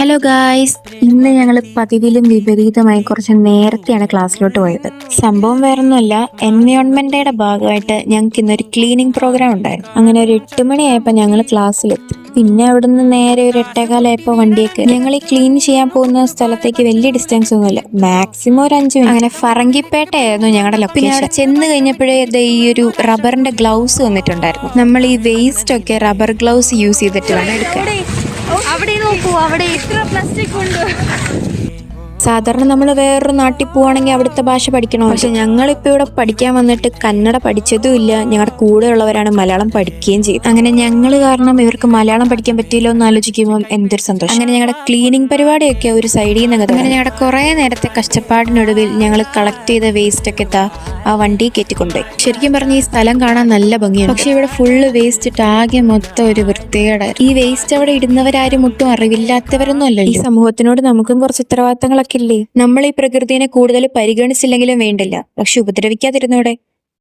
Hello guys, ഇന്ന് ഞങ്ങൾ പതിവിലും വിപരീതമായി കുറച്ച് നേരത്തെയാണ് ക്ലാസ്സിലോട്ട് പോയത്. സംഭവം വേറൊന്നുമല്ല, എൻവയോൺമെന്റ് ഡേയുടെ ഭാഗമായിട്ട് ഞങ്ങൾക്ക് ഇന്നൊരു ക്ലീനിങ് പ്രോഗ്രാം ഉണ്ടായിരുന്നു. അങ്ങനെ ഒരു 8 മണിയായപ്പോൾ ഞങ്ങൾ ക്ലാസ്സിലെത്തി. പിന്നെ അവിടുന്ന് നേരെ ഒരു 8:15 വണ്ടിയൊക്കെ ഞങ്ങൾ ഈ ക്ലീൻ ചെയ്യാൻ പോകുന്ന സ്ഥലത്തേക്ക് വലിയ ഡിസ്റ്റൻസ് ഒന്നുമില്ല, മാക്സിമം ഒരു 5 മിനിറ്റ്. അങ്ങനെ ഫറങ്കിപ്പേട്ടയായിരുന്നു ഞങ്ങളുടെ ലൊക്കേഷൻ. അവിടെ ചെന്ന് കഴിഞ്ഞപ്പോഴേ ഈ ഒരു റബ്ബറിന്റെ ഗ്ലൗസ് വന്നിട്ടുണ്ടായിരുന്നു. നമ്മൾ ഈ വേസ്റ്റ് ഒക്കെ റബ്ബർ ഗ്ലൗസ് യൂസ് ചെയ്തിട്ട് വേണം എടുക്കാൻ. അവിടെ നോക്കൂ, അവിടെ എത്ര പ്ലാസ്റ്റിക് ഉണ്ട്. സാധാരണ നമ്മൾ വേറൊരു നാട്ടിൽ പോവാണെങ്കിൽ അവിടുത്തെ ഭാഷ പഠിക്കണോ, പക്ഷെ ഞങ്ങളിപ്പോൾ ഇവിടെ പഠിക്കാൻ വന്നിട്ട് കന്നഡ പഠിച്ചതും ഇല്ല. ഞങ്ങളുടെ കൂടെ ഉള്ളവരാണ് മലയാളം പഠിക്കുകയും ചെയ്യും. അങ്ങനെ ഞങ്ങൾ കാരണം ഇവർക്ക് മലയാളം പഠിക്കാൻ പറ്റിയില്ലോ എന്ന് ആലോചിക്കുമ്പോൾ എന്തൊരു സന്തോഷം. അങ്ങനെ ഞങ്ങളുടെ ക്ലീനിങ് പരിപാടിയൊക്കെ ഒരു സൈഡിൽ നിന്ന് അങ്ങനെ ഞങ്ങളുടെ കുറേ നേരത്തെ കഷ്ടപ്പാടിനൊടുവിൽ ഞങ്ങൾ കളക്ട് ചെയ്ത വേസ്റ്റ് ഒക്കെ ആ വണ്ടി കയറ്റിക്കൊണ്ടുപോയി. ശരിക്കും പറഞ്ഞ ഈ സ്ഥലം കാണാൻ നല്ല ഭംഗിയാണ്, പക്ഷെ ഇവിടെ ഫുള്ള് വേസ്റ്റ് ഇട്ട് ആകെ മൊത്തം ഒരു വൃത്തികേട്. ഈ വേസ്റ്റ് അവിടെ ഇടുന്നവരാരും ഒട്ടും അറിവില്ലാത്തവരൊന്നും അല്ല. ഈ സമൂഹത്തിനോട് നമുക്കും കുറച്ച് ഉത്തരവാദിത്തങ്ങളൊക്കെ ഇല്ലേ? നമ്മൾ ഈ പ്രകൃതിയെ കൂടുതൽ പരിഗണിച്ചില്ലെങ്കിലും വേണ്ടില്ല, പക്ഷെ ഉപദ്രവിക്കാതിരുന്നോടെ.